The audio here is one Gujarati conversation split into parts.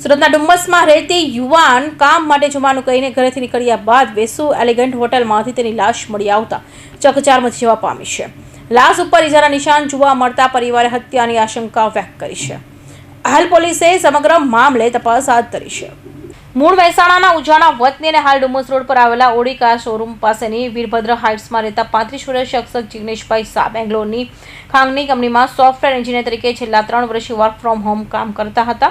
સુરતના ડુમ્મસમાં રહેતી યુવાન કામ માટે જવાનું કહીને ઘરેથી નીકળ્યા બાદ વેસુ એલિગન્ટ હોટલમાંથી તેની લાશ મળી આવતા ચકચાર મચી જવા પામી છે. લાશ ઉપર ઈજાના નિશાન જોવા મળતા પરિવારે હત્યાની આશંકા વ્યક્ત કરી છે. હાલ પોલીસે સમગ્ર મામલે તપાસ હાથ ધરી છે. મૂળ મહેસાણાના ઉજાણા વતની અને હાલ ડુમ્મસ રોડ પર આવેલા ઓડી કાર શોરૂમ પાસેની વીરભદ્ર હાઇટ્સમાં રહેતા 35 વર્ષીય અક્ષર જિગ્નેશભાઈ શાહ બેંગ્લોરની ખાંગની કંપનીમાં સોફ્ટવેર એન્જિનિયર તરીકે છેલ્લા 3 વર્ષથી વર્ક ફ્રોમ હોમ કામ કરતા હતા.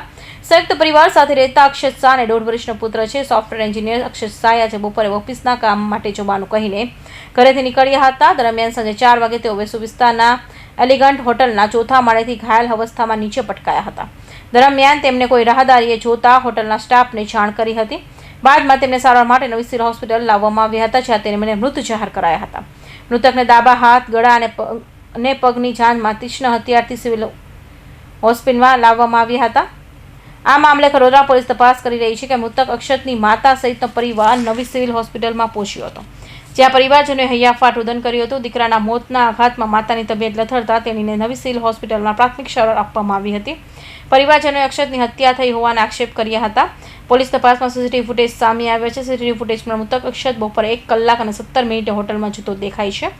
સંયુક્ત પરિવાર સાથે રહેતા અક્ષત શાહ અને 1.5 વર્ષનો પુત્ર છે. સોફ્ટવેર એન્જિનિયર અક્ષત શાહ આજે બપોરે ઓફિસના કામ માટે જવાનું કહીને ઘરેથી નીકળ્યા હતા. દરમિયાન સાંજે 4 વાગે તેઓ વેસુ વિસ્તારના એલિગન્ટ હોટલના ચોથા માળેથી ઘાયલ અવસ્થામાં નીચે પટકાયા હતા. દરમિયાન તેમને કોઈ રાહદારીએ જોતા હોટલના સ્ટાફને જાણ કરી હતી. બાદમાં તેમને સારવાર માટે નવી સિવિલ હોસ્પિટલ લાવવામાં આવ્યા હતા, જ્યાં તેમને મૃત જાહેર કરાયા હતા. મૃતકને ડાબા હાથ, ગળા અને પગની જાનમાં તીક્ષ્ણ હથિયારથી સિવિલ હોસ્પિટલમાં લાવવામાં આવ્યા હતા. આ મામલે ખરોડા પોલીસ તપાસ કરી રહી છે કે મૃતક અક્ષતની માતા સહિતનો પરિવાર નવી સિવિલ હોસ્પિટલમાં પહોંચ્યો હતો, જ્યાં પરિવારજનોએ હૈયાફાટ રુદન કર્યું હતું. દીકરાના મોતના આઘાતમાં માતાની તબિયત લથડતા તેણીને નવી સિવિલ હોસ્પિટલમાં પ્રાથમિક સારવાર આપવામાં આવી હતી. પરિવારજનોએ અક્ષતની હત્યા થઈ હોવાના આક્ષેપ કર્યા હતા. પોલીસ તપાસમાં સીસીટીવી ફૂટેજ સામે આવ્યા છે. સીસીટીવી ફૂટેજમાં મૃતક અક્ષત બપોરે 1 કલાક અને 17 મિનિટે હોટલમાં જતો દેખાય છે.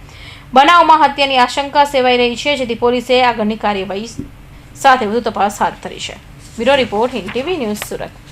બનાવમાં હત્યાની આશંકા સેવાઈ રહી છે, જેથી પોલીસે આગળની કાર્યવાહી સાથે વધુ તપાસ હાથ ધરી છે. Bureau report, Hind TV news, Surat.